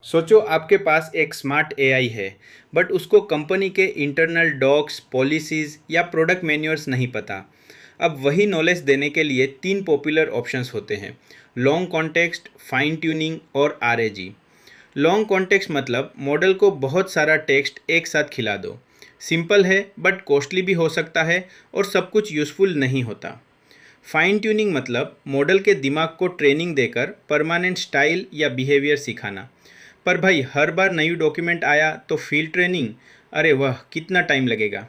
सोचो आपके पास एक स्मार्ट एआई है, बट उसको कंपनी के इंटरनल डॉक्स, पॉलिसीज़ या प्रोडक्ट मैन्यूअल्स नहीं पता। अब वही नॉलेज देने के लिए तीन पॉपुलर ऑप्शंस होते हैं: लॉन्ग कॉन्टेक्स्ट, फाइन ट्यूनिंग और आरएजी। लॉन्ग कॉन्टेक्स्ट मतलब मॉडल को बहुत सारा टेक्स्ट एक साथ खिला दो। सिंपल है बट कॉस्टली भी हो सकता है और सब कुछ यूज़फुल नहीं होता। फाइन ट्यूनिंग मतलब मॉडल के दिमाग को ट्रेनिंग देकर परमानेंट स्टाइल या बिहेवियर सिखाना। पर भाई हर बार नई डॉक्यूमेंट आया तो फील्ड ट्रेनिंग, अरे वाह कितना टाइम लगेगा।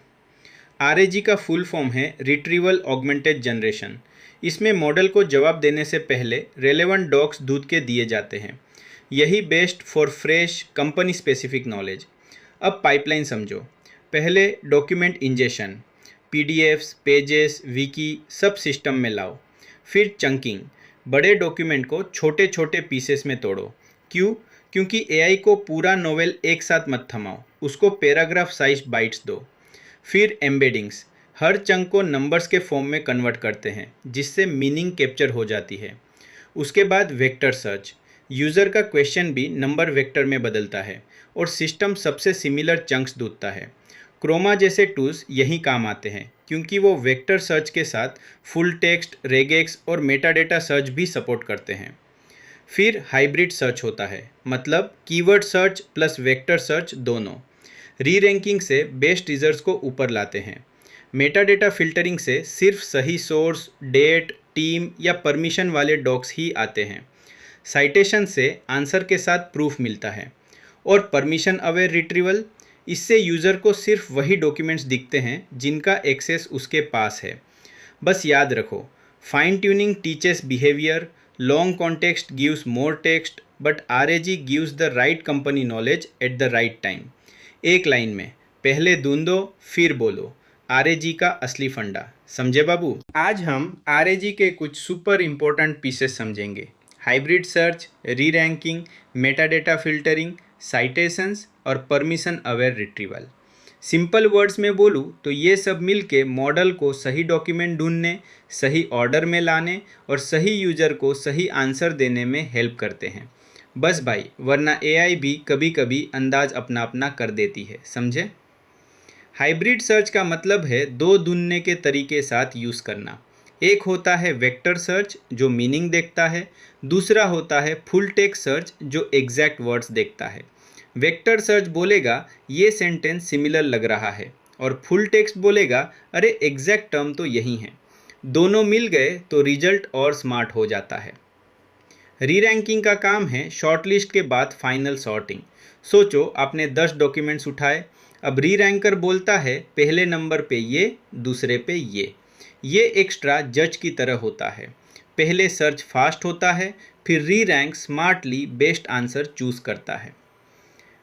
आरएजी का फुल फॉर्म है रिट्रीवल ऑगमेंटेड जनरेशन। इसमें मॉडल को जवाब देने से पहले रेलेवेंट डॉक्स दूध के दिए जाते हैं। यही best for fresh company specific knowledge. अब पाइपलाइन समझो। पहले document ingestion, PDFs, pages, Vicky सब सिस्टम में लाओ। फिर चंकिंग, बड़े डॉक्यूमेंट को छोटे छोटे पीसेस में तोड़ो। क्यों? क्योंकि एआई को पूरा नोवेल एक साथ मत थमाओ, उसको पैराग्राफ साइज बाइट्स दो। फिर एम्बेडिंग्स, हर चंक को नंबर्स के फॉर्म में कन्वर्ट करते हैं जिससे मीनिंग कैप्चर हो जाती है। उसके बाद वेक्टर सर्च, यूज़र का क्वेश्चन भी नंबर वेक्टर में बदलता है और सिस्टम सबसे सिमिलर चंक्स ढूंढता है। क्रोमा जैसे टूल्स यही काम आते हैं क्योंकि वो वेक्टर सर्च के साथ फुल टेक्स्ट, रेगेक्स और मेटाडेटा सर्च भी सपोर्ट करते हैं। फिर हाइब्रिड सर्च होता है, मतलब keyword search plus vector search दोनों। री रैंकिंग से बेस्ट रिजल्ट्स को ऊपर लाते हैं। मेटाडेटा फिल्टरिंग से सिर्फ सही सोर्स, डेट, टीम या परमिशन वाले डॉक्स ही आते हैं। साइटेशन से आंसर के साथ प्रूफ मिलता है। और परमिशन अवेयर रिट्रीवल, इससे यूज़र को सिर्फ वही डॉक्यूमेंट्स दिखते हैं जिनका एक्सेस उसके पास है। बस याद रखो, fine tuning teaches behaviour, long context gives more text, but आरएजी gives the right company knowledge at the right time. एक लाइन में पहले ढूंढो फिर बोलो, आरएजी का असली फंडा। समझे बाबू? आज हम आरएजी के कुछ सुपर इंपॉर्टेंट पीसेस समझेंगे: हाइब्रिड सर्च, री रैंकिंग, मेटाडेटा फिल्टरिंग, साइटेशंस और permission aware retrieval. Simple words में बोलूँ तो ये सब मिलके मॉडल को सही डॉक्यूमेंट ढूंढने, सही ऑर्डर में लाने और सही यूज़र को सही आंसर देने में हेल्प करते हैं। बस भाई, वरना एआई भी कभी कभी अंदाज अपना अपना कर देती है। समझे? हाइब्रिड सर्च का मतलब है दो ढूंढने के तरीके साथ यूज़ करना। एक होता है वेक्टर सर्च जो मीनिंग देखता है, दूसरा होता है फुल टेक्स्ट सर्च जो एग्जैक्ट वर्ड्स देखता है। वेक्टर सर्च बोलेगा ये सेंटेंस सिमिलर लग रहा है, और फुल टेक्स्ट बोलेगा अरे एग्जैक्ट टर्म तो यही है। दोनों मिल गए तो रिजल्ट और स्मार्ट हो जाता है। री रैंकिंग का काम है शॉर्टलिस्ट के बाद फाइनल सॉर्टिंग। सोचो आपने 10 डॉक्यूमेंट्स उठाए, अब री रैंकर बोलता है पहले नंबर पे ये, दूसरे पे ये एक्स्ट्रा जज की तरह होता है। पहले सर्च फास्ट होता है, फिर री rank smartly best answer choose करता है।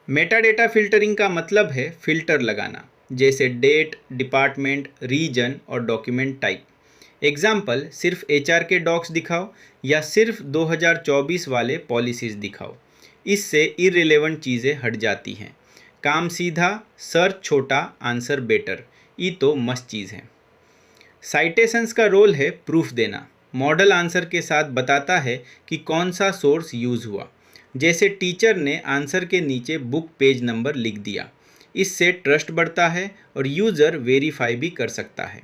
मेटाडेटा फिल्टरिंग का मतलब है फिल्टर लगाना, जैसे डेट, डिपार्टमेंट, रीजन और डॉक्यूमेंट टाइप। एग्जाम्पल, सिर्फ एचआर के डॉक्स दिखाओ या सिर्फ 2024 वाले पॉलिसीज़ दिखाओ। इससे इररिलेवेंट चीज़ें हट जाती हैं। काम सीधा, सर्च छोटा, आंसर बेटर। ये तो मस्त चीज़ है। साइटेशंस का रोल है प्रूफ देना। मॉडल आंसर के साथ बताता है कि कौन सा सोर्स यूज़ हुआ। जैसे टीचर ने आंसर के नीचे बुक पेज नंबर लिख दिया। इससे ट्रस्ट बढ़ता है और यूज़र वेरीफाई भी कर सकता है।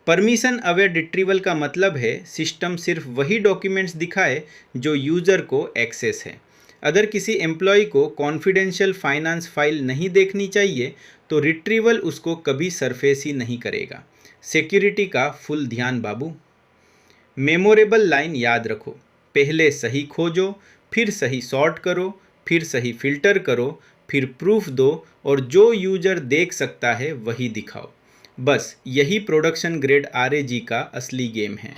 परमिशन अवेयर रिट्रीवल का मतलब है सिस्टम सिर्फ वही डॉक्यूमेंट्स दिखाए जो यूज़र को एक्सेस है। अगर किसी एम्प्लॉय को कॉन्फिडेंशियल फाइनेंस फाइल नहीं देखनी चाहिए तो रिट्रीवल उसको कभी सरफेस ही नहीं करेगा। सिक्योरिटी का फुल ध्यान बाबू। मेमोरेबल लाइन याद रखो, पहले सही खोजो, फिर सही सॉर्ट करो, फिर सही फिल्टर करो, फिर प्रूफ दो और जो यूज़र देख सकता है वही दिखाओ। बस यही प्रोडक्शन ग्रेड आरएजी का असली गेम है।